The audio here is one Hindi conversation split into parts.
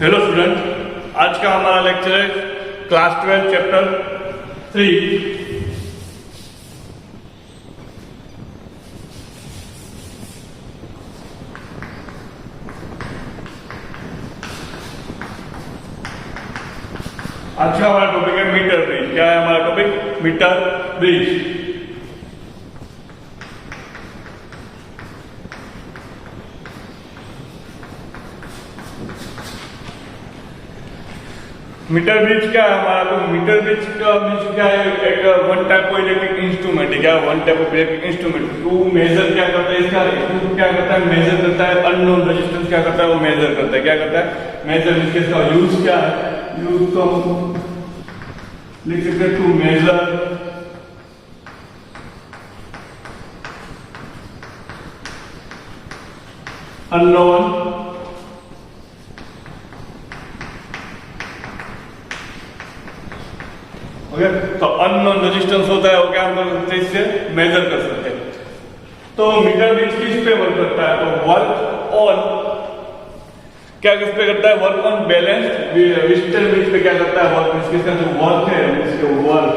हेलो स्टूडेंट, आज का हमारा लेक्चर है क्लास 12 चैप्टर 3। आज का हमारा टॉपिक है मीटर ब्रिज। क्या है हमारा topic? Meter bridge. Meter bridge क्या है हमारा? तो मीटर ब्रिज का मीन्स क्या है? एक one type of electric instrument है। क्या one type of electric instrument? To measure क्या करता है इसका? टू क्या करता है? मेजर करता है अननोन रेजिस्टेंस। क्या करता है? वो मेजर करता है। क्या करता है? मेजर। इसका यूज क्या है? यूज तो लिख सकते हैं टू मेजर अननोन तो अननोन रेजिस्टेंस होता है वो क्या हम कर सकते हैं? इससे मेजर कर सकते हैं। तो मीटर ब्रिज किस पे वर्क करता है? तो वर्क ऑन क्या किस पे करता है? Work on balanced Wheatstone bridge पे क्या करता है? वर्क इसका जो वर्क है इसके वर्क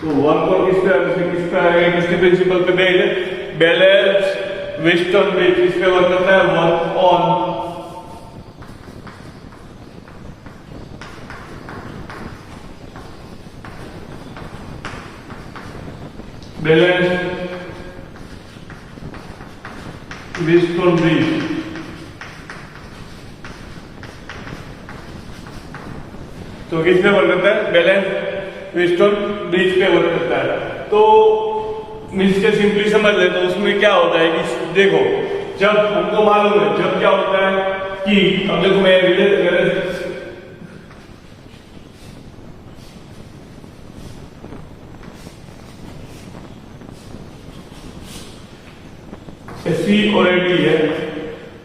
तो वर्क और किस पे आएगा? किसके प्रिंसिपल पे बेस्ड है? बैलेंस्ड व्हीटस्टोन ब्रिज इस पे वर्क करता है। Work on balanced Wheatstone bridge. तो किस पे वर्क करता है? बैलेंस व्हीटस्टोन ब्रिज पे वर्क करता है। तो मीन्स के सिंपली समझ ले तो उसमें क्या होता है कि देखो, जब हमको मालूम है जब क्या होता है कि अब देखो मैं सी और डी है,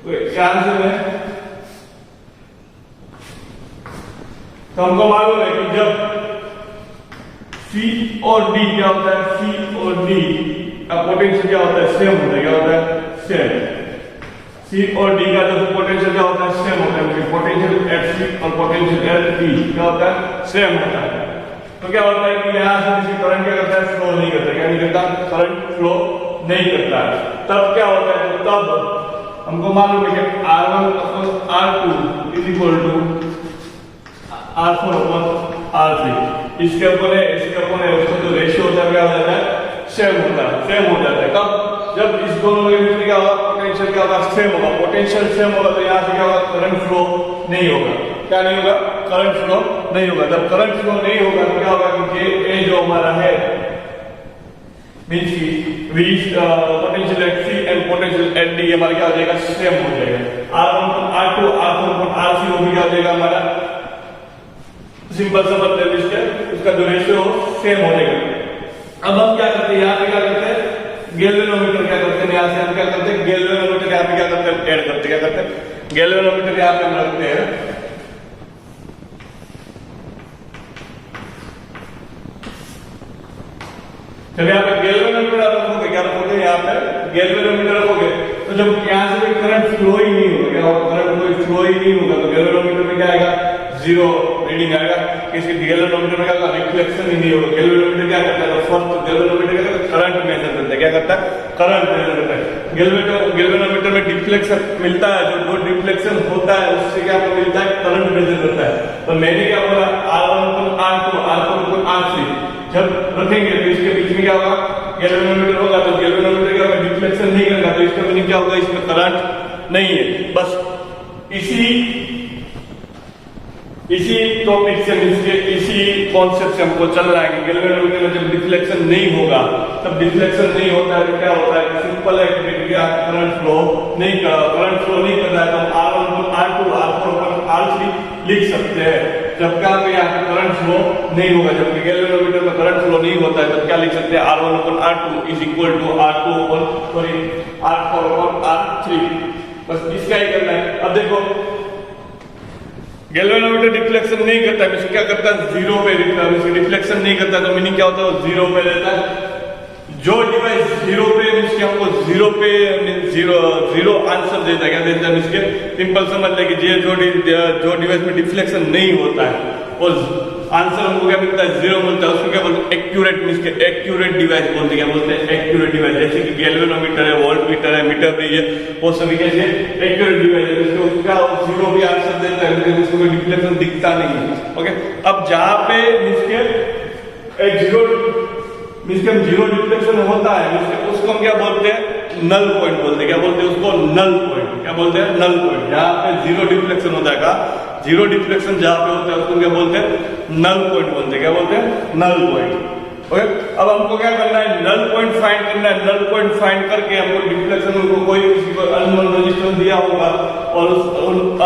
क्या आंसर है? तो हमको मालूम है कि जब सी और डी क्या होता है? सी और डी का पोटेंशियल क्या होता है? सेम होता है। क्या होता है? सेम। सी और डी का जो पोटेंशियल क्या होता है? सेम होता है। पोटेंशियल एट सी और पोटेंशियल एट डी क्या होता है? सेम होता है। तो क्या होता है कि यहां से किसी करंट क्या करता है? फ्लो नहीं करता। क्या नहीं करता? करंट फ्लो नहीं करता है। तब क्या होता है? तो तब हमको मालूम है कि R1 + R2 is equal to R4/R3। इसके ऊपर है उसका जो रेशियो होता है क्या हो जाता है? सेम होता है। सेम हो जाता है कब? जब इस दोनों के बीच में क्या होगा? पोटेंशियल क्या होगा? सेम होगा। पोटेंशियल सेम होगा तो यहाँ से क्या होगा? करंट फ्लो नहीं होगा। क्या नहीं होगा? करंट फ्लो नहीं होगा। जब करंट फ्लो नहीं होगा तो क्या होगा? क्योंकि ये जो हमारा है मीन्स की potential at C and potential at D हमारा क्या हो जाएगा? सेम हो जाएगा। R1/R2 R4/R3 वो भी क्या हो जाएगा हमारा? सिंपल सा मतलब इसके उसका जो रेशियो सेम हो जाएगा। अब हम क्या करते हैं? यहाँ पे क्या करते हैं? गैल्वेनोमीटर क्या करते हैं? यहाँ से हम क्या करते हैं? गैल्वेनोमीटर यहाँ पे क्या करते हैं? ऐड करते हैं। क्या करते हैं? गैल्वेनोमीटर यहाँ पे हम रखते हैं। जब यहाँ पे गैल्वेनोमीटर आप रखोगे, क्या रखोगे? यहाँ पे गैल्वेनोमीटर रखोगे तो जब यहाँ से कोई करंट फ्लो ही नहीं होगा, क्या होगा? करंट कोई फ्लो ही नहीं होगा तो गैल्वेनोमीटर में क्या आएगा? जीरो रीडिंग आएगा। किसी गैल्वेनोमीटर में क्या होगा? रिफ्लेक्शन ही नहीं होगा। गैल्वेनोमीटर क्या करता है? फर्स्ट गैल्वेनोमीटर क्या करता है? करंट मेजर करता है। क्या करता है? करंट मेजर करता है। गैल्वेनोमीटर में डिफ्लेक्शन मिलता है। जो डिफ्लेक्शन होता है उससे क्या मिलता है? करंट मेजर करता है। तो मैंने क्या बोला? R1/R2 R4/R3 जब रखेंगे तो इसके बीच में क्या होगा? गैल्वेनोमीटर होगा तो गैल्वेनोमीटर क्या होगा? डिफ्लेक्शन नहीं करेगा तो इसका मीनिंग क्या होगा? इसमें करंट नहीं है। बस इसी टॉपिक से इसी कॉन्सेप्ट से हमको चल रहा है कि गैल्वेनोमीटर में जब डिफ्लेक्शन नहीं होगा तब डिफ्लेक्शन नहीं होता है तो क्या होता है? सिंपल है कि करंट फ्लो नहीं कर रहा है तो हम R1/R2 R4/R3 लिख सकते हैं। जब क्या यहाँ करंट फ्लो नहीं होगा, जबकि गैल्वेनोमीटर में करंट फ्लो नहीं होता है तब क्या लिख सकते हैं? R1/R2 is equal to R4/R3। बस इसका ही करना है। अब देखो गैल्वेनोमीटर डिफ्लेक्शन नहीं करता है, क्या करता है? जीरो पे डिफ्लेक्शन नहीं करता तो मीनिंग क्या होता है? जीरो पे रहता है। जो डिवाइस जीरो पे मीन्स कि हमको जीरो पे मीन्स जीरो आंसर देता है, क्या देता है मीन्स के सिंपल समझ ले कि जो डिवाइस में डिफ्लेक्शन नहीं होता है और आंसर हमको क्या मिलता है, जीरो मिलता है, उसको क्या बोलते हैं, एक्यूरेट मीन्स के एक्यूरेट डिवाइस बोलते हैं। क्या बोलते हैं, एक्यूरेट डिवाइस। जैसे कि गैल्वेनोमीटर है, वोल्ट मीटर है, मीटर ब्रिज है, वो सभी कैसे एक्यूरेट डिवाइस है, उसका जीरो भी आंसर देता है लेकिन उसको कोई डिफ्लेक्शन दिखता नहीं है। ओके, अब जहां पे मीन्स के जीरो मीन्स के जीरो डिफ्लेक्शन होता है मीन्स के उसको हम क्या बोलते हैं, नल पॉइंट बोलते हैं। क्या बोलते हैं उसको, नल पॉइंट। क्या बोलते हैं, नल पॉइंट। जहां पे जीरो डिफ्लेक्शन होता है, जीरो डिफ्लेक्शन जहां पे होता है उसको क्या बोलते हैं, नल पॉइंट बोलते हैं। क्या बोलते हैं, नल पॉइंट। ओके, अब हमको क्या करना है, नल पॉइंट फाइंड करना है। नल पॉइंट फाइंड करके हमको डिफ्लेक्शन को कोई किसी को अननोन रेजिस्टेंस दिया होगा और उस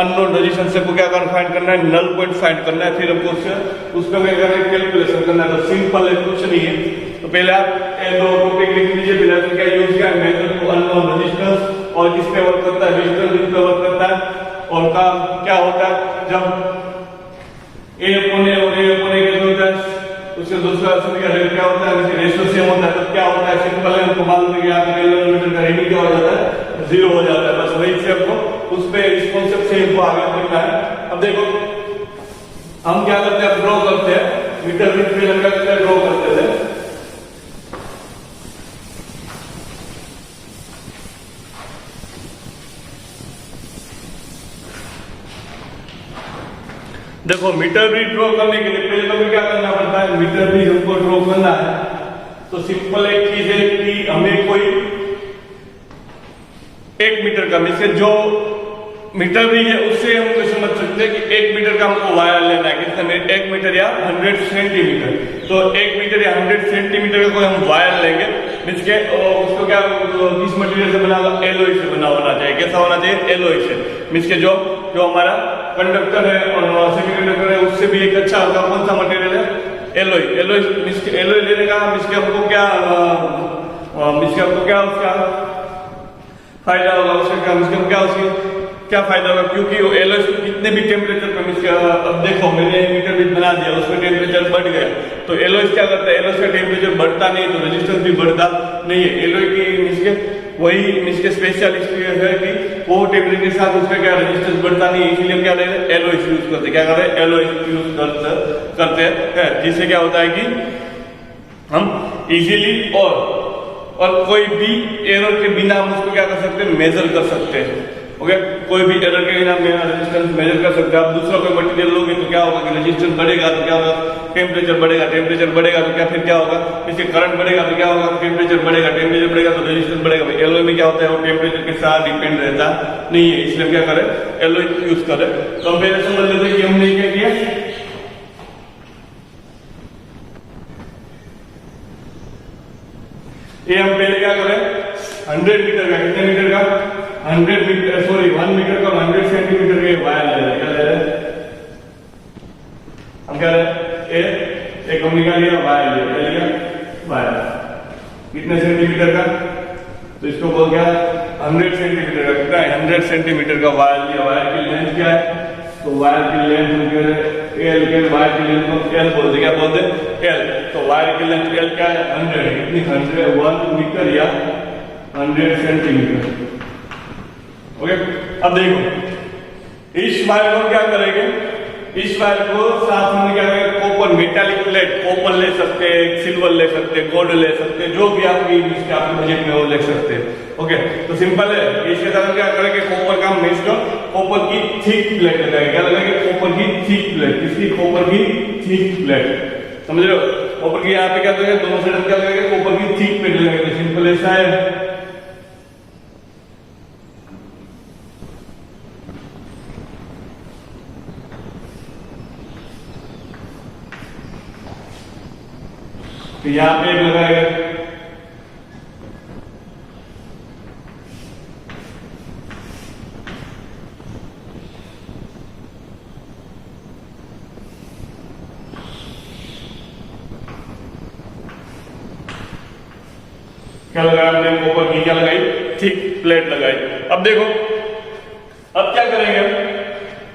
अननोन रेजिस्टेंस को क्या करना, फाइंड करना है, नल पॉइंट फाइंड करना है। फिर हमको उसका क्या करना है, कैलकुलेशन करना है। तो सिंपल है, कुछ नहीं है। तो पहले आप दो टॉपिक लिख लीजिए। पहले तो क्या यूज किया, मेथड टू अननोन रेजिस्टेंस, और किस पे वर्क करता है, रेजिस्टेंस किस पे वर्क करता है, और का क्या होता है जब ए अपॉन ए और ए अपॉन ए कैसे होता है, उससे दूसरा समीकरण क्या होता है, रेशियो सेम होता है। तो क्या होता है, सिंपल है, हमको मालूम है कि यहाँ पे गैल्वेनोमीटर का रीडिंग क्या हो जाता है, जीरो हो जाता है। बस वही से हमको उस पे इस कॉन्सेप्ट से हमको आगे बढ़ना है। अब देखो हम क्या करते हैं, ड्रॉ करते हैं मीटर ब्रिज पे, हम क्या करते हैं, ड्रॉ करते थे। देखो मीटर ब्रिज ड्रॉ करने के लिए पहले तो क्या करना पड़ता है, मीटर ब्रिज हमको ड्रॉ करना है। तो सिंपल एक चीज है कि हमें कोई 1 मीटर का में से जो मीटर ब्रिज है उससे हम समझ सकते हैं कि 1 मीटर का हमको वायर लेना है। कितना, 1 मीटर या 100 सेंटीमीटर। तो 1 मीटर या 100 सेंटीमीटर का कोई हम वायर लेंगे मीन्स के उसको क्या किस मटेरियल से बना होगा, एलॉय से बना होना चाहिए। कैसा होना चाहिए, एलॉय से। मीन्स के जो हमारा कंडक्टर है और सेमीकंडक्टर है उससे भी एक अच्छा होगा। कौन सा मटेरियल है, एलॉय। एलॉय मीन्स के एलॉय लेने का मीन्स के हमको क्या उसका फायदा होगा, उसका मीन्स के क्या उसकी क्या फायदा होगा, क्योंकि वो एलॉय कितने भी टेम्परेचर पर मीन्स अब देखो मैंने मीटर ब्रिज बना दिया, उसमें टेम्परेचर बढ़ गया। तो एलॉय क्या करता है, एलॉय का टेम्परेचर बढ़ता नहीं तो रेजिस्टेंस भी बढ़ता नहीं है। एलॉय की मीन्स के वही मीन्स के स्पेशलिस्ट है कि वो टेम्परेचर के साथ उसका क्या रेजिस्टेंस बढ़ता नहीं, इसीलिए हम क्या ले रहे हैं, एलॉय यूज करते हैं। क्या कर रहे हैं, एलॉय यूज करते हैं, जिससे क्या होता है कि हम इजीली और कोई भी एरर के बिना हम उसको क्या कर सकते हैं, मेजर कर सकते हैं। ओके, कोई भी एरर के बिना रेजिस्टेंस मेजर कर सकते हैं। आप दूसरा कोई मटेरियल लोगे तो क्या होगा कि रेजिस्टेंस बढ़ेगा तो क्या होगा, टेम्परेचर बढ़ेगा। टेम्परेचर बढ़ेगा तो क्या, फिर क्या होगा, इससे करंट बढ़ेगा तो क्या होगा, टेम्परेचर बढ़ेगा। टेम्परेचर बढ़ेगा तो रेजिस्टेंस बढ़ेगा। एलॉय में क्या होता है, वो टेम्परेचर के साथ डिपेंड रहता नहीं है, इसलिए क्या करें, एलॉय यूज करें। तो हम पहले समझ लेते हैं कि हमने क्या किया। ये हम पहले क्या करें, 100 मीटर का, कितने मीटर का, 100 मीटर, सॉरी 1 मीटर का 100 सेंटीमीटर के वायर ले रहे हैं। क्या ले रहे हैं, हम क्या ले रहे हैं, एक हमने क्या लिया, वायर लिया वायर। कितने सेंटीमीटर का, तो इसको बोल गया 100 सेंटीमीटर का। कितना है, 100 सेंटीमीटर का वायर लिया। वायर की लेंथ क्या है, तो वायर की लेंथ एल के, वायर की लेंथ को एल बोलते, क्या बोलते एल। तो वायर की लेंथ एल क्या है, 100। कितनी, 100 मीटर या 100 सेंटीमीटर। ओके, अब देखो इस वायर को क्या करेंगे, इस वायर को साथ में क्या करेंगे, कॉपर मेटालिक प्लेट, कॉपर ले सकते हैं, सिल्वर ले सकते हैं, गोल्ड ले सकते हैं, जो भी आपकी बजट में वो ले सकते हैं। ओके, तो सिंपल है। इसके साथ क्या करेंगे, कॉपर का मेश को कॉपर की थिक प्लेट लगाएंगे। क्या लगाएंगे, कॉपर की थिक प्लेट। किसकी, कॉपर की थिक प्लेट, समझ रहे हो। कॉपर की यहाँ पे क्या करेंगे, दोनों साइड क्या लगाएंगे, कॉपर की थिक प्लेट लगाएंगे। तो सिंपल ऐसा है। तो यहाँ पे लगाएगा, क्या लगाया हमने, कॉपर की क्या लगाई, थिक प्लेट लगाई। अब देखो, अब क्या करेंगे,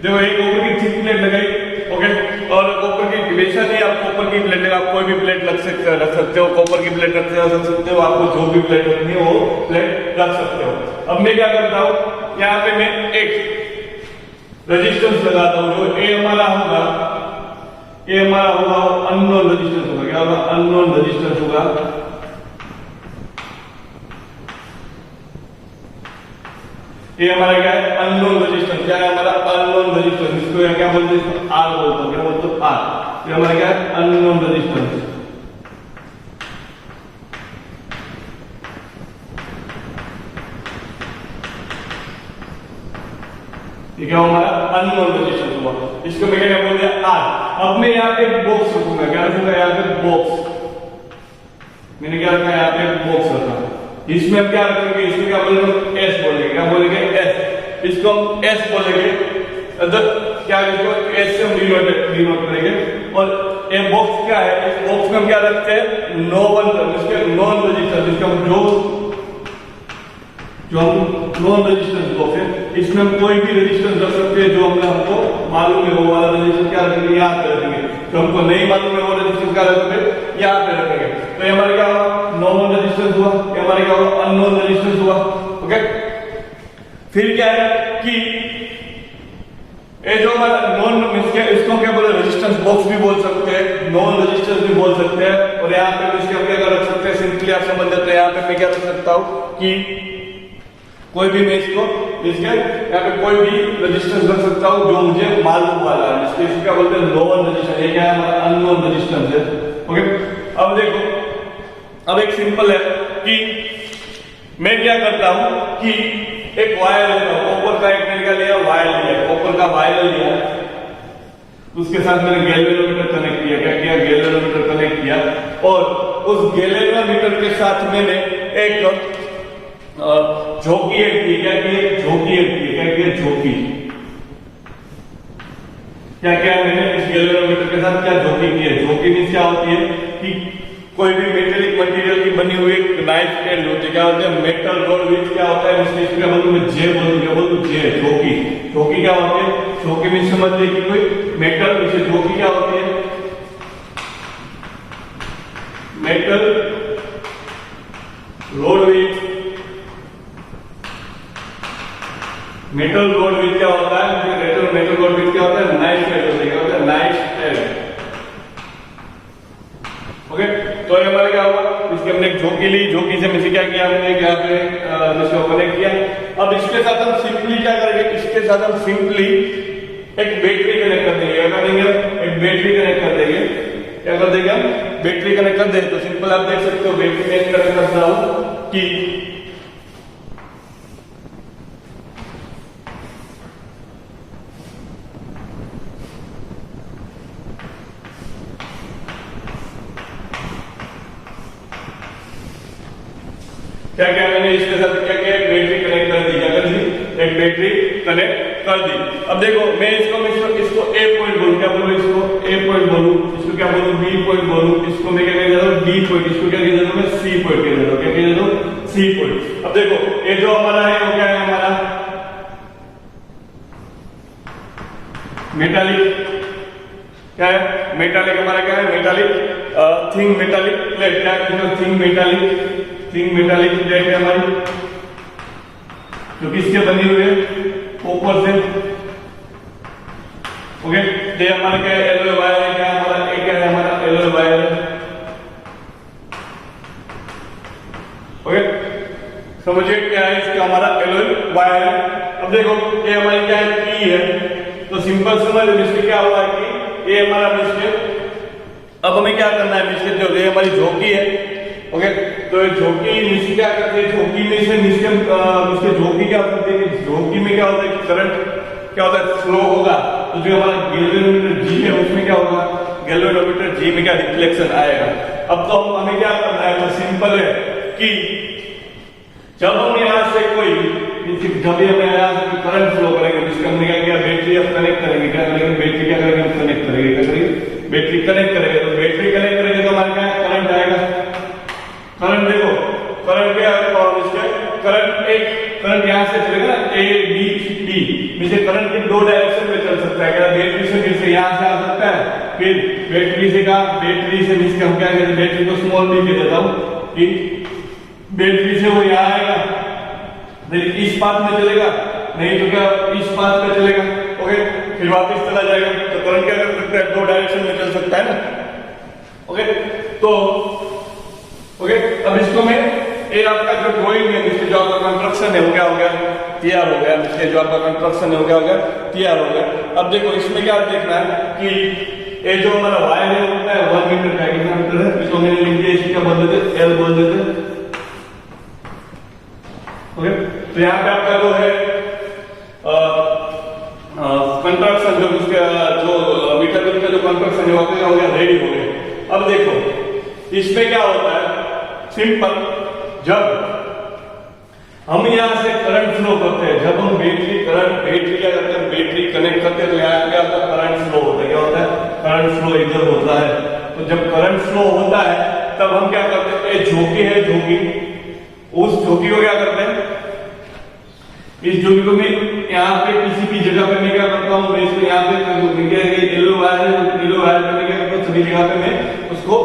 देखो एक कॉपर की थिक प्लेट लगाई। ओके, और कॉपर की वैसा नहीं, आप कॉपर की प्लेट आप कोई भी प्लेट रख सकते हो, कॉपर की प्लेट रख सकते हो, आपको जो भी प्लेट रखनी है वो प्लेट रख सकते हो। अब मैं क्या करता हूँ, यहाँ पे मैं एक रेजिस्टेंस लगाता हूँ, जो ए हमारा होगा, ये हमारा होगा अननोन रेजिस्टेंस होगा। क्या होगा? अननोन रेजिस्टेंस होगा। ये हमारा क्या है? Unknown resistance. क्या है हमारा? Unknown resistance. इसको क्या बोलते हैं? इसको आर बोलते हैं। क्या बोलते हैं? आर। ये हमारा क्या है? Unknown resistance. ठीक है, हमारा अननोन रेजिस्टेंस हुआ। इसको मैं क्या बोल दिया? आर। अब मैं यहाँ पे एक बॉक्स रखूंगा। क्या रखूंगा? यहाँ पे बॉक्स। मैंने क्या रखा? यहाँ पे बॉक्स रखा। इसमें हम क्या रखेंगे? इसको क्या बोलेंगे? एस बोलेंगे। क्या बोलेंगे? एस। इसको हम एस बोलेंगे। क्या इसको एस से हम डिनोट करेंगे। और ये बॉक्स क्या है? इस बॉक्स में हम क्या रखते हैं? Non resistance. इसका जो हम नॉन रेजिस्टेंस बॉक्स है, इसमें हम कोई भी रेजिस्टेंस रख सकते हैं जो हमको मालूम है, वो वाला रेजिस्टेंस क्या रखेंगे? यहाँ पे रखेंगे। जो हमको नहीं मालूम है वो रेजिस्टेंस क्या रखेंगे? यहाँ पे रखेंगे। तो ये हमारे क्या हुआ? नॉन रेजिस्टेंस हुआ। ये हमारे क्या हुआ? अननोन रेजिस्टेंस हुआ। ओके, फिर क्या है कि ये जो हमारा नॉन इसको क्या बोले? रेजिस्टेंस बॉक्स भी बोल सकते हैं, नॉन रेजिस्टेंस भी बोल सकते हैं। और यहाँ पे इसके हम क्या रख सकते हैं? सिंपली आप समझ जाते हैं। यहाँ पे मैं क्या रख सकता हूँ कि कोई भी मैं इसको यहाँ पे कोई भी रेजिस्टेंस रख सकता हूँ जो मुझे मालूम वाला है। इसको क्या बोलते हैं? Non resistance. ये क्या है? हमारा अननोन रेजिस्टेंस है। ओके, अब देखो, अब एक सिंपल है कि मैं क्या करता हूं कि एक वायर लेता हूं, कॉपर का एक मैंने क्या लिया? वायर लिया, कॉपर का वायर लिया, उसके साथ मैंने गैल्वेनोमीटर कनेक्ट किया। क्या किया? गैल्वेनोमीटर कनेक्ट किया। और उस गैल्वेनोमीटर के साथ मैंने एक झोंकी ऐड की। क्या की? झोंकी ऐड की। क्या की? झोंकी। क्या क्या मैंने इस गैल्वेनोमीटर के साथ क्या झोंकी की है? झोंकी मींस क्या होती है कि कोई भी मेटेलिक मटेरियल की बनी हुई एक नाइफ एंड होती है। क्या होती है? मेटल रोड विच क्या होता है? इसका मतलब मैं जे बोलूं। क्या बोलूं? जे। झोंकी। झोंकी क्या होती है? झोंकी मींस समझ लीजिए कि कोई मेटल, इसे झोंकी क्या होती है? मेटल रोड विच, मेटल रोड विच क्या होता है? मेटल रोड विच क्या होता है? नाइफ एंड होता है। क्या होता है? Knife and. ओके, तो ये हमारा क्या हुआ? इसके हमने एक झोंकी ली, झोंकी से मुझे क्या किया? हमने यहाँ पे इसको कनेक्ट किया। अब इसके साथ हम सिंपली क्या करेंगे? इसके साथ हम सिंपली एक बैटरी कनेक्ट कर देंगे। क्या करेंगे? एक बैटरी कनेक्ट कर देंगे। क्या कर देंगे? हम बैटरी कनेक्ट कर देंगे। तो सिंपल आप देख सकते हो, बैटरी कनेक्ट करता हूं कि क्या क्या मैंने इसके साथ क्या किया? एक बैटरी कनेक्ट कर दी। क्या कर दी? एक बैटरी कनेक्ट कर दी। अब देखो, मैं इसको ए पॉइंट बोलूं। क्या बोलूं? इसको ए पॉइंट बोलूं। इसको क्या बोलूं? बी पॉइंट बोलूं। इसको मैं क्या कह देता हूं? D point. इसको क्या कह देता हूं? मैं सी पॉइंट कह देता हूं। क्या कह देता हूं? C point. अब देखो, ये जो हमारा है वो क्या है? हमारा मेटालिक। क्या है? मेटालिक। हमारा क्या है? Metallic thing metallic plate. क्या है? थिंग मेटालिक प्लेट है हमारी, जो किससे बनी हुई है? कॉपर से। ओके, ये हमारा क्या है? एलॉय वायर है। क्या हमारा? एक क्या है? हमारा एलॉय वायर है। ओके, समझिए क्या है? इसका हमारा एलॉय वायर है। अब देखो, ये हमारी क्या है? की है। तो सिंपल समझ, इसमें क्या हुआ है कि ये हमारा मिस्टेक। अब हमें क्या करना है? मिस्टेक जो ये हमारी झोंकी है। ओके, तो झोंकी नीचे क्या करते हैं? झोंकी में से नीचे झोंकी क्या करती है? झोंकी में क्या होता है? करंट क्या होता है? फ्लो होगा। तो जो हमारा गैल्वेनोमीटर जी है उसमें क्या होगा? गैल्वेनोमीटर जी में क्या रिफ्लेक्शन आएगा। अब तो हमें क्या करना है? तो सिंपल है कि जब हम यहां से जब हमें यहां से करंट फ्लो करेंगे, जिसका हमने क्या किया? बैटरी अब कनेक्ट करेंगे। क्या करेंगे? बैटरी क्या करेंगे? हम कनेक्ट करेंगे। क्या करेंगे? बैटरी कनेक्ट करेंगे। तो बैटरी कनेक्ट करेंगे तो हमारे क्या करंट आएगा? करंट देखो, करंट क्या है? और इसके करंट यहां से चलेगा ना, ए बी डी। करंट की दो डायरेक्शन में चल सकता है। क्या बैटरी से फिर से यहां से आ सकता है फिर बैटरी से कहा, बैटरी से मीन्स हम क्या कहते हैं, बैटरी को स्मॉल बी कह देता हूँ कि बैटरी से वो यहाँ आएगा, फिर इस पाथ में चलेगा, नहीं तो क्या इस पाथ में चलेगा, ओके, फिर वापस चला जाएगा। तो करंट क्या कर सकता है, दो डायरेक्शन में चल सकता है ना, ओके। तो ओके, अब इसको मैं ये आपका जो ड्राइंग है, इसके जो आपका कंस्ट्रक्शन है वो क्या हो गया, तैयार हो गया। इसके जो आपका कंस्ट्रक्शन है वो क्या हो गया, तैयार हो गया। अब देखो इसमें क्या देखना है कि ये जो हमारा वायर है वो कितना है, 1 मीटर का, कितना मीटर है, इसको मैंने लिख दिया, इसका बोल देते एल बोल देते, ओके। तो यहाँ पे आपका जो है कंस्ट्रक्शन जो उसका जो मीटर का जो कंस्ट्रक्शन है वो क्या हो गया, रेडी हो गया। अब देखो इसमें क्या होता है, सिंपल, जब हम यहाँ से करंट फ्लो करते हैं, जब हम बैटरी क्या करते हैं, बैटरी कनेक्ट करते हैं, तो यहाँ क्या होता है, करंट फ्लो होता है, क्या होता है, करंट फ्लो इधर होता है। तो जब करंट फ्लो होता है तब हम क्या करते हैं, झोंकी है, झोंकी, उस झोंकी को क्या करते हैं, इस झोंकी को मैं यहाँ पे किसी भी जगह पे मैं क्या करता हूँ, मैं इसको यहाँ पे येलो वायर है, येलो वायर पे मैं क्या करता हूँ, सभी जगह पे मैं उसको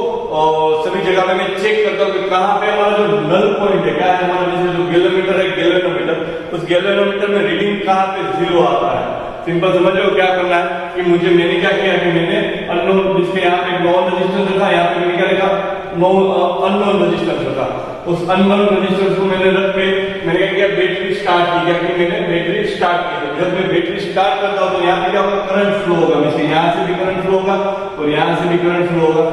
सभी जगह पे मैं चेक करता हूँ कि कहाँ पे हमारा जो नल पॉइंट है, क्या है हमारा, जैसे जो गैलोमीटर है, गैलोनोमीटर, उस गैलोनोमीटर में रीडिंग कहाँ पे 0 आता है। सिंपल समझ लो क्या करना है कि मैंने क्या किया कि मैंने अननोन, जिसके यहाँ पे नॉन रेजिस्टेंस रखा, यहाँ पे मैंने क्या लिखा, अननोन रेजिस्टेंस रखा। उस अननोन रेजिस्टेंस को मैंने रख के मैंने क्या किया, बैटरी स्टार्ट की, क्या कि मैंने बैटरी स्टार्ट की। जब मैं बैटरी स्टार्ट करता हूँ तो यहाँ पे क्या होगा, करंट फ्लो होगा, वैसे यहाँ से भी करंट फ्लो होगा और यहाँ से भी करंट फ्लो होगा।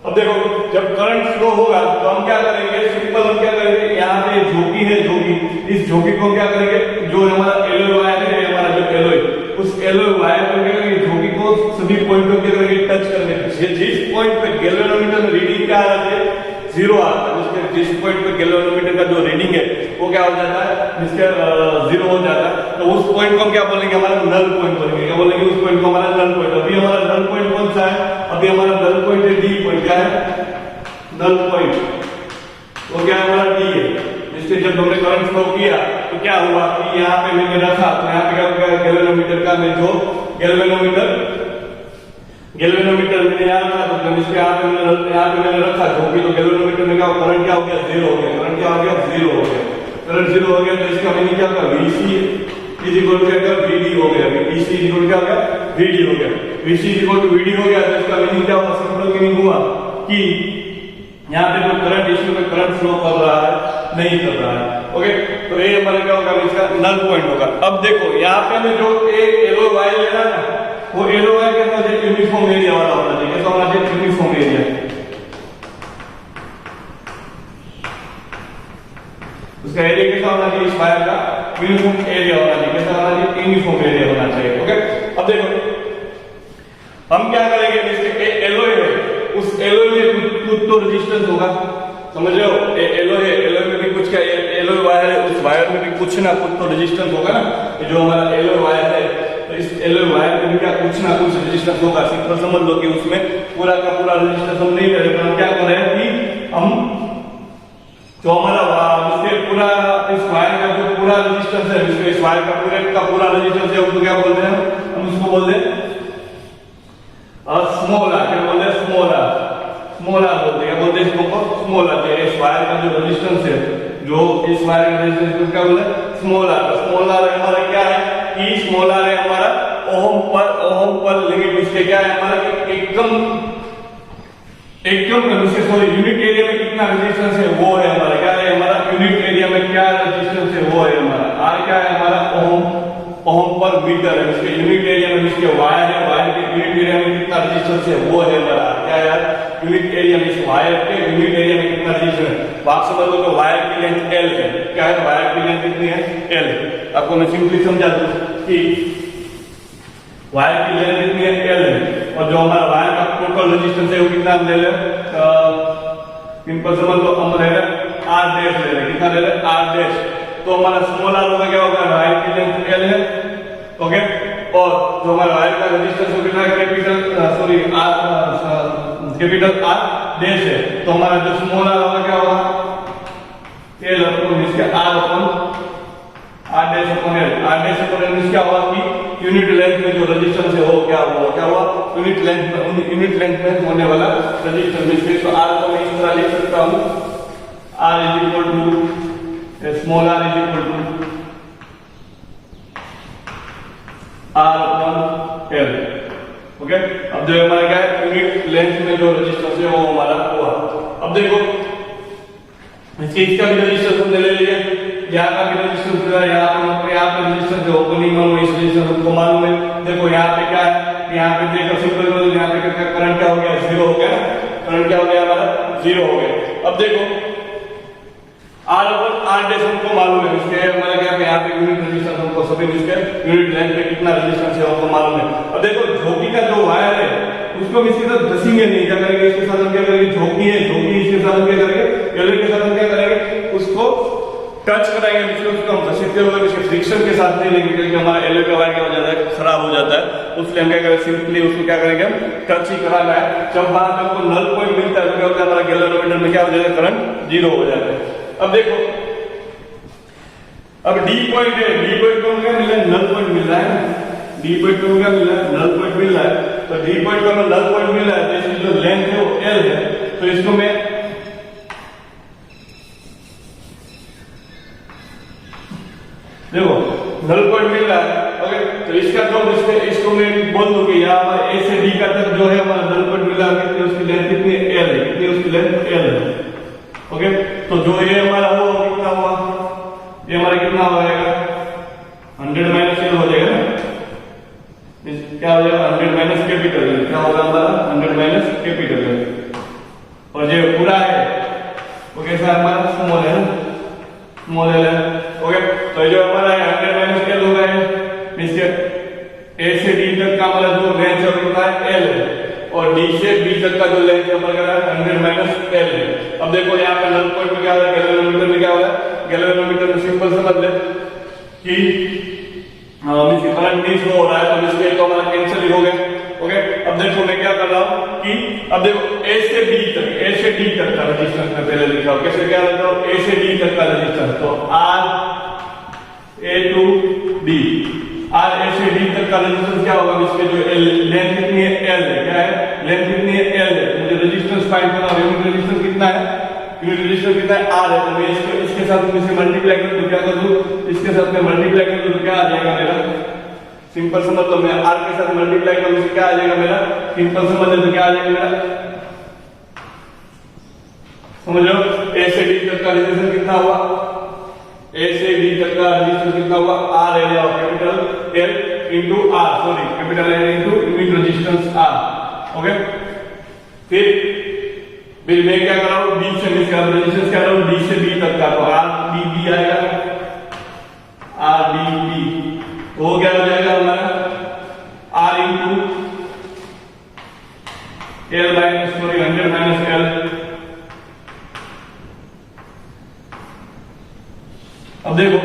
अब देखो जब करंट फ्लो होगा तो हम क्या करेंगे, सिंपल हम क्या करेंगे, यहाँ पे झोंकी है, झोंकी, इस झोंकी को क्या करेंगे, जो हमारा एलो वायर है, हमारा जो एलो, उस एलो वायर को क्या करेंगे, झोंकी को सभी पॉइंट पे क्या करेंगे, टच करेंगे। जिस पॉइंट पे गैलोनोमीटर में रीडिंग क्या आ रहा है, 0 आता है, उसके जिस पॉइंट पे गैलोनोमीटर का जो रीडिंग है वो क्या हो जाता है, जिसका 0 हो जाता है, तो उस पॉइंट को हम क्या बोलेंगे, हमारा नल पॉइंट बोलेंगे। क्या बोलेंगे, उस पॉइंट को हमारा नल पॉइंट। अभी हमारा नल पॉइंट कौन सा है, अभी हमारा नल पॉइंट है डी पॉइंट, क्या है, नल पॉइंट, वो क्या हमारा डी है। जिससे जब हमने करंट फ्लो किया तो क्या हुआ कि यहाँ पे मैंने रखा, तो यहाँ पे क्या होगा, गैलोनोमीटर का मैं जो गैलोनोमीटर मैंने यहाँ रखा, तो इसके यहाँ पे मैंने रखा झोंकी, तो गैलोनोमीटर में क्या करंट क्या हो गया, 0 हो गया, करंट क्या हो गया, 0 हो गया, करंट 0 हो गया। तो इसका मीनिंग क्या होगा, VC इज इक्वल टू क्या, VD हो गया, VC इज इक्वल टू क्या हो गया, VD हो गया, VC is equal to VD हो गया। तो इसका मीनिंग क्या होगा, सिंपल मीनिंग हुआ कि यहाँ पे जो करंट इश्यू में करंट फ्लो कर रहा है, नहीं कर रहा है, ओके। तो ये हमारा क्या होगा, इसका नल पॉइंट होगा। अब देखो यहाँ पे हमें जो एलो वायर लेना है, वो एलो वायर कैसा होना चाहिए, यूनिफॉर्म एरिया वाला होना चाहिए। कैसा होना चाहिए, यूनिफॉर्म एरिया। उसका एरिया कैसा होना चाहिए, इस वायर का यूनिफॉर्म एरिया होना चाहिए। कैसा होना चाहिए, यूनिफॉर्म एरिया होना चाहिए, ओके। अब देखो हम क्या करेंगे, इसके एलो है, उस एलो में कुछ तो रेजिस्टेंस होगा, समझ रहे हो, एलो है, एलो में भी कुछ क्या, एलो वायर है, उस वायर में भी कुछ ना कुछ तो रेजिस्टेंस होगा ना। जो हमारा एलो वायर है, तो इस एलो वायर में भी क्या कुछ ना कुछ रेजिस्टेंस होगा। सिंपल समझ लो कि उसमें पूरा का पूरा रेजिस्टेंस हम नहीं करेंगे, हम क्या कर रहे हैं कि हम जो हमारा इसके पूरा इस वायर का जो पूरा रेजिस्टेंस है, इस वायर का पूरा रेजिस्टेंस है, उसको क्या बोलते हैं, हम उसको बोलते हैं स्मॉल आर। क्या बोलते हैं, स्मॉल आर बोलते हैं, बोलते हैं इसको स्मॉल आर। इस वायर का जो रेजिस्टेंस है, जो इस वायर का रेजिस्टेंस को क्या बोलते हैं, स्मॉल आर। स्मॉल आर हमारा क्या है कि स्मॉल आर है हमारा ओम पर लिमिट, इसके क्या है हमारा एकदम सॉरी यूनिट एरिया में कितना रेजिस्टेंस है वो है हमारा, क्या है हमारा यूनिट एरिया में क्या रेजिस्टेंस है वो है हमारा आर। क्या है हमारा ओम पर मीटर है। इसके यूनिट एरिया में इसके वायर है, वायर के यूनिट एरिया में कितना रेजिस्टेंस है वो है हमारा, क्या है यूनिट एरिया में, इस वायर के यूनिट एरिया में कितना रेजिस्टेंस है। आप समझ लो तो वायर की लेंथ L है। क्या है, वायर की लेंथ कितनी है, L। आपको मैं सिंपली समझा दूं कि वायर की लेंथ कितनी है, L है, और जो हमारा वायर का टोटल रेजिस्टेंस है वो कितना ले ले, सिंपल समझ लो हम ले ले R डैश ले ले, कितना ले ले, R डैश। तो हमारा स्मॉल आर होगा, क्या होगा, वायर की लेंथ L है, ओके। और जो हमारा वायर का रेजिस्टेंस वो कितना है, कैपिटल R डैश है। तो हमारा जो स्मॉल आर होगा क्या होगा, L अपॉन इसके R dash upon L। R dash upon L क्या होगा कि यूनिट लेंथ में जो रेजिस्टेंस है वो क्या हुआ यूनिट लेंथ में होने वाला रेजिस्टेंस है। तो आर को मैं इस तरह लिख सकता हूं, R is equal to small r is equal to R upon L। Okay, अब जो हमारा क्या है यूनिट लेंथ में जो रेजिस्टेंस है वो हमारा हुआ। अब देखो इसका भी रेजिस्टेंस हमने ले लिया, यहाँ का भी रेजिस्टेंस मिला, यहाँ पे रेजिस्टेंस है वो नहीं मालूम, इस रेजिस्टेंस हमको मालूम है। देखो यहाँ पे क्या है, यहाँ पे देखो सिंपल करो, यहाँ पे क्या करंट क्या हो गया, जीरो हो गया, करंट क्या हो गया हमारा, जीरो हो गया। अब देखो R अपन R डैश हमको मालूम है, इसके हमारा क्या है यहाँ पे यूनिट रेजिस्टेंस हमको सभी इसके यूनिट लेंथ पे कितना रेजिस्टेंस है हमको मालूम है। अब देखो झोंकी का जो वायर है उसको हम इसके साथ घसींगे नहीं, क्या करेंगे इसके साथ हम क्या करेंगे, झोंकी है, झोंकी इसके साथ हम क्या करेंगे, एलर के साथ हम क्या करेंगे, उसको टच कराएंगे, उसको हम घसीटते हुए इसके फ्रिक्शन के साथ नहीं लेंगे, क्योंकि हमारा एलर का वायर क्या हो जाता है, खराब हो जाता है। उसलिए हम क्या करेंगे, सिंपली उसको क्या करेंगे, हम टच ही कराना है। जब वहां पे हमको नल पॉइंट मिलता है तो क्या होता है, हमारा गैल्वेनोमीटर में क्या हो जाता है, करंट जीरो हो जाता है। अब देखो अब डी पॉइंट है, डी पॉइंट को क्या मिल रहा है, नल पॉइंट मिल रहा है, डी पॉइंट को क्या मिल रहा है, नल पॉइंट मिल रहा है। तो डी पॉइंट को हमें नल पॉइंट मिल रहा है, तो इसकी जो लेंथ है वो एल है, तो इसको मैं देखो नल पॉइंट मिल रहा है। ओके, तो इसका जो इसको मैं बोल दूं कि यहाँ पर ए से डी का तक जो है हमारा नल पॉइंट मिला है, कितनी उसकी लेंथ कितनी एल है, कितनी उसकी लेंथ एल है। ओके, तो जो ये हमारा वो कितना हुआ, ये हमारा कितना हो जाएगा, 100 माइनस एल हो जाएगा ना, क्या हो जाएगा 100 माइनस कैपिटल एल, क्या होगा हमारा 100 माइनस कैपिटल एल। और जो पूरा है वो कैसा है हमारा, स्मॉल है ना, स्मॉल एल है। ओके, तो जो हमारा 100 माइनस एल हो गया है, ए से डी तक का हमारा जो लेंथ है कितना है, एल है, और डी से बी तक का जो लेंथ है हमारा 100 माइनस एल है। अब देखो यहाँ पे नल पॉइंट में क्या हो रहा है, गैल्वेनोमीटर में क्या हो रहा है, गैल्वेनोमीटर में सिंपल समझ ले कि करंट नहीं फ्लो हो रहा है, तो इसलिए तो हमारा कैंसिल ही हो गया। ओके, अब देखो मैं क्या कर रहा हूँ कि अब देखो ए से डी तक, ए से डी तक का रेजिस्टेंस मैं पहले लिखा हूँ, कैसे क्या लिखा हूँ, ए से डी तक का रेजिस्टेंस, तो R A to D, R A से डी तक का रेजिस्टेंस क्या होगा, इसके जो लेंथ कितनी है, एल है, क्या है, लेंथ कितनी है, एल है। मुझे रेजिस्टेंस फाइंड करना है, यूनिट रेजिस्टेंस कितना है, यूनिट रेजिस्टेंस कितना है, आर है, तो मैं इसको इसके साथ इसे मल्टीप्लाई कर दूं, क्या कर दूं, इसके साथ मैं मल्टीप्लाई कर दूं, क्या आ जाएगा मेरा, सिंपल समझ लो, मैं आर के साथ मल्टीप्लाई करूं तो क्या आ जाएगा मेरा, सिंपल समझ लो, तो क्या आ जाएगा मेरा, समझ लो, ए से डी तक का रेजिस्टेंस कितना हुआ, ए से डी तक का रेजिस्टेंस कितना हुआ, आर एल और capital L into R, sorry capital L into unit resistance R. Okay, फिर मैं क्या कर रहा हूं, डी से इसका रेजिस्टेंस क्या कर रहा हूं, डी से बी तक का, तो आर डी बी आएगा, आर डी बी, वो क्या हो जाएगा हमारा R into L minus, sorry 100 minus L. अब देखो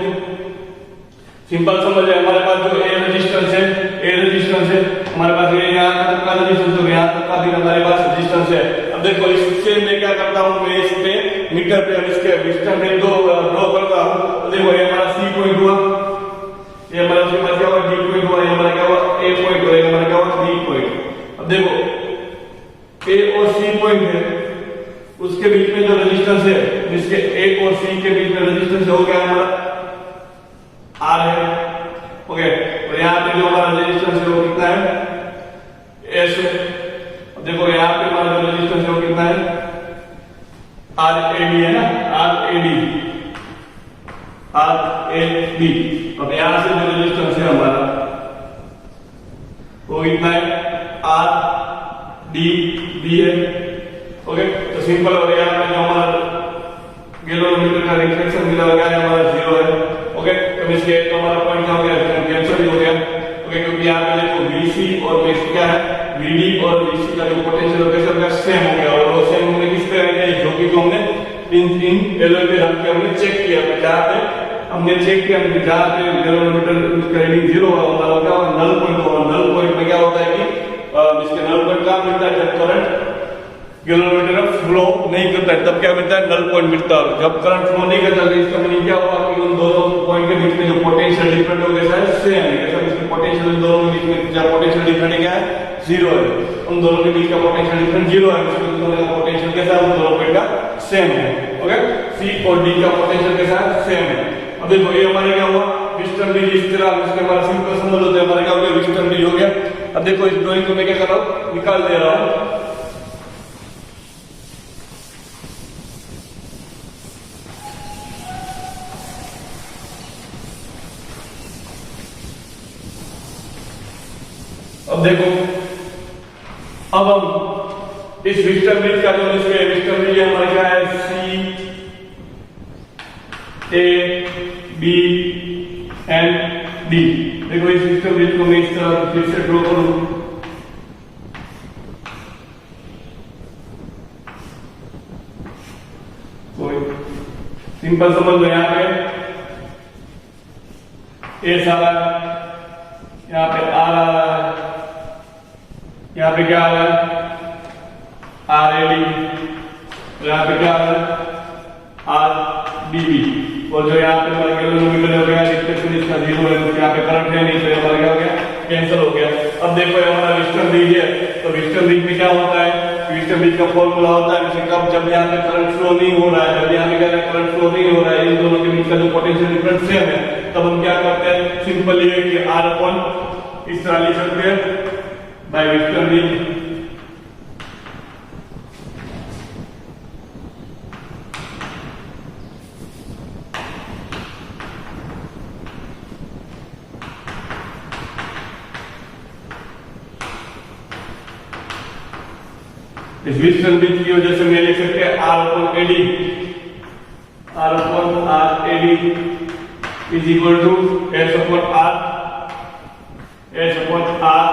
सिंपल समझ है, हमारे पास जो ए रेजिस्टेंस है, ए रेजिस्टेंस है हमारे पास, ये यहाँ तक का रेजिस्टेंस है, यहाँ तक का भी हमारे पास रेजिस्टेंस है। अब देखो इससे मैं क्या करता हूँ, मैं इस पे मीटर पे इसके डिस्टेंस में दो ड्रॉ करता हूँ। तो देखो ये हमारा सी पॉइंट हुआ, ये हमारा सी पॉइंट क्या हुआ, डी पॉइंट हुआ, ये हमारा क्या हुआ, ए पॉइंट हुआ, ये हमारा क्या हुआ, बी पॉइंट। अब देखो ए और सी पॉइंट है, उसके बीच में जो रेजिस्टेंस है, जिसके ए और सी के बीच में रेजिस्टेंस हो गया हमारा आर है। ओके, और यहाँ पे जो हमारा रेजिस्टेंस है वो कितना है, एस है। अब देखो यहाँ पे हमारा जो रेजिस्टेंस है वो कितना है, आर ए डी है ना, R A D, R A D. अब यहां से जो रेजिस्टेंस है हमारा वो कितना है, आर डी बी है। ओके, तो सिंपल, और यहाँ पे जो हमारा गैल्वेनोमीटर का रिफ्लेक्शन मिला हुआ है हमारा 0 है। ओके, तो इसलिए तो हमारा पॉइंट क्या हो गया, कैंसिल हो गया। ओके, क्योंकि यहाँ पे देखो VC और नेक्स्ट क्या है, VD और VC का जो पोटेंशियल है सेम हो गया, और वो सेम हमने किस पे रखा है, जो कि हमने इन एलओ पे रख के हमने चेक किया, जहाँ पे हमने चेक किया, जहाँ पे गैल्वेनोमीटर का रीडिंग 0 हुआ, हमारा क्या हुआ, नल पॉइंट हुआ। नल पॉइंट में क्या होता है कि इसके नल पॉइंट कहाँ मिलता है, जब करंट गैल्वेनोमीटर फ्लो नहीं करता है तब क्या मिलता है, नल पॉइंट मिलता है। जब करंट फ्लो नहीं करता है इसका मीनिंग क्या हुआ कि उन दोनों पॉइंट के बीच में जो पोटेंशियल डिफरेंट हो गया है सेम है, इसकी पोटेंशियल दोनों के बीच में जब पोटेंशियल डिफरेंस क्या है, 0 है, उन दोनों के बीच का पोटेंशियल डिफरेंस 0 है, इसलिए दोनों का पोटेंशियल कैसा है, उन दोनों प्लेट का सेम है। ओके, सी और डी का पोटेंशियल कैसा है, सेम है। अब देखो ये हमारे क्या हुआ, विस्टर्न ब्रिज इस तरह, इसके हमारा सिंपल समझ होता है, हमारे क्या हो गया, विस्टर्न ब्रिज हो गया। अब देखो इस ड्राइंग को मैं क्या कर रहा हूँ, निकाल दे रहा हूँ। अब देखो, अब हम इस विस्टर्न ब्रिज का जो इसके विस्टर्न ब्रिज हमारा क्या है, सी ए बी एंड डी। देखो इस विस्टर्न ब्रिज को मैं इस तरह फिर से ड्रॉ करूं, सिंपल समझ लो, यहाँ पे ए सारा, यहाँ पे आर आ रहा है, यहाँ पे क्या आ रहा है, आर ए डी, यहाँ पे क्या आ रहा है, आर डी बी। और जो यहाँ पे हमारे गैल्वेनोमीटर हो गया, रिफ्लेक्शन इसका 0 है, तो यहाँ पे करंट है नहीं, तो हमारा क्या हो गया, कैंसिल हो गया। अब देखो हमारा विस्टर्न ब्रिज है, तो विस्टर्न ब्रिज में क्या होता है, विस्टर्न ब्रिज का फॉर्मूला होता है, जैसे कब जब यहाँ पे करंट फ्लो नहीं हो रहा है, जब यहाँ पे क्या है, करंट फ्लो नहीं हो रहा है, इन दोनों के बीच का जो पोटेंशियल डिफरेंस सेम है, तब हम क्या करते हैं, सिंपल ये कि आर अपॉन इस तरह लिख सकते हैं बाय विस्टर्न ब्रिज इस विस्टर्न ब्रिज की वजह से मैं लिख सकते हैं R upon A D, R upon R A D is equal to S upon R, S upon R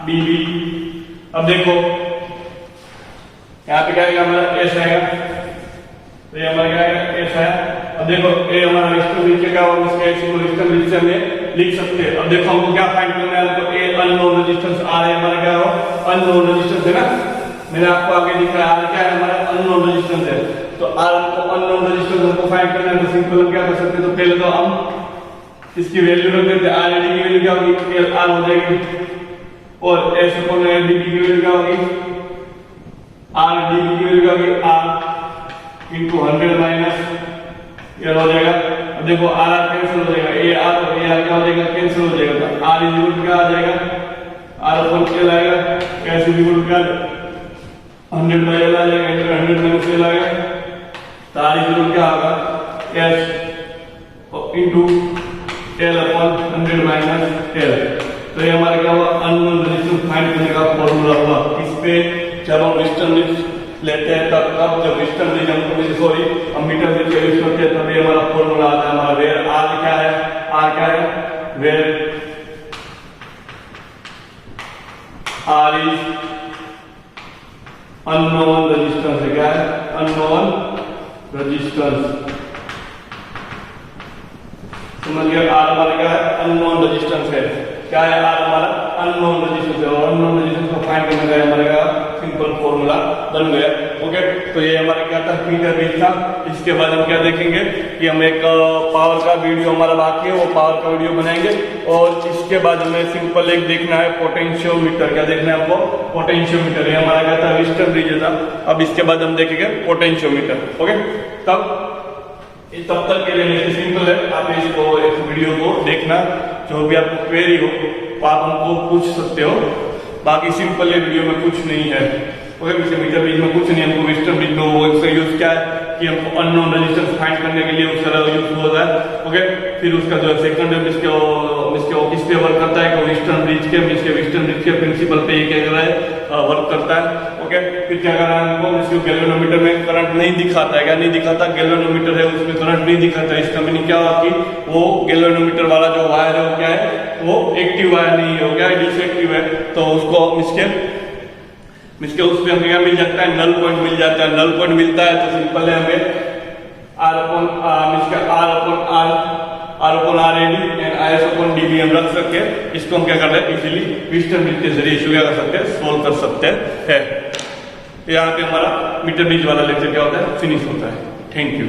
D B. अब देखो यहाँ पे क्या आएगा, हमारा एस आएगा, तो ये हमारा क्या आएगा, एस आया। अब देखो ये हमारा विस्टर्न ब्रिज क्या होगा, इसके एस को विस्टर्न ब्रिज से हमें लिख सकते हैं। अब देखो हमको क्या फाइंड करना है, हमको ए अननोन रेजिस्टेंस आर है, हमारा क्या हो, अननोन रेजिस्टेंस है ना, मैंने आपको आगे दिखाया आर क्या है, हमारा अननोन रेजिस्टेंस है। तो आर को अननोन रेजिस्टेंस हमको फाइंड करना है, तो सिंपल हम क्या कर सकते हैं, तो पहले तो हम इसकी वैल्यू रख देते हैं, आर एडी की वैल्यू क्या होगी, एल आर हो जाएगी, और एस अपॉन एल डी की वैल्यू क्या होगी, आर डी की वैल्यू क्या होगी, आर इंटू 100 माइनस एल हो जाएगा। अब देखो आर आर कैंसिल हो जाएगा, ए आर और ए आर क्या हो जाएगा, कैंसिल हो जाएगा, तो आर इज इक्वल टू क्या आ जाएगा, आर अपॉन एल आएगा, एस इज इक्वल टू क्या 100 बाय एल आ जाएगा, 100 माइनस एल आएगा, तो आर इज इक्वल क्या होगा, S into L upon 100 minus L. तो ये हमारा क्या हुआ, अननोन रेजिस्टेंस फाइंड करने का फॉर्मूला हुआ। इस पे जब हम विस्टर्न ब्रिज लेते हैं तब जब विस्टर्न ब्रिज हम मीटर ब्रिज का यूज करते हैं, तब ये हमारा फॉर्मूला आता है, हमारा वेयर आर क्या है, आर क्या है, where R is unknown resistance है, क्या है, अननोन रेजिस्टेंस। समझ गया, आर हमारा क्या है, अननोन रेजिस्टेंस है, क्या है, आर हमारा अननोन रेजिस्टेंस है, और अननोन रेजिस्टेंस को फाइंड करने का हमारा सिंपल फॉर्मूला बन गया। ओके, तो ये हमारा क्या था, मीटर ब्रिज था। इसके बाद हम क्या देखेंगे कि हम एक पावर का वीडियो हमारा बाकी है, वो पावर का वीडियो बनाएंगे, और इसके बाद हमें सिंपल एक देखना है पोटेंशियोमीटर। क्या देखना है हमको, पोटेंशियोमीटर। ये हमारा क्या था, विस्टर्न ब्रिज था। अब इसके बाद हम देखेंगे पोटेंशियोमीटर। ओके, तब तक के लिए सिंपल है, आप इसको इस वीडियो को देखना, जो भी आपको क्वेरी हो तो आप हमको पूछ सकते हो। बाकी सिंपल है, वीडियो में कुछ नहीं है। ओके, मीटर ब्रिज में कुछ नहीं, हमको विस्टर्न ब्रिज में वो इसका यूज क्या है कि हमको अननोन रेजिस्टेंस फाइंड करने के लिए उसका यूज होता है। ओके, फिर उसका जो सेकंड है इसके किस पे वर्क करता है, कि विस्टर्न ब्रिज के प्रिंसिपल पे ये क्या कर रहा है, वर्क करता है। ओके, फिर क्या करना है हमको, इसको गैल्वेनोमीटर में करंट नहीं दिखाता है, क्या नहीं दिखाता, गैल्वेनोमीटर है उसमें करंट नहीं दिखाता है। इस कंपनी क्या हुआ कि वो गैल्वेनोमीटर वाला जो वायर है वो क्या है, वो एक्टिव वायर नहीं है, वो क्या है, डिसएक्टिव है। तो उसको इसके उसमें हमें क्या मिल जाता है, नल पॉइंट मिल जाता है। नल पॉइंट मिलता है तो सिंपल है, हमें R upon R A D and I S upon D B हम रख सकते हैं। इसको हम क्या कर रहे हैं, इजीली विस्टर्न ब्रिज के जरिए इसको क्या कर सकते हैं, सोल्व कर सकते हैं। यहाँ पे हमारा मीटर ब्रिज वाला लेक्चर क्या होता है, फिनिश होता है। Thank you.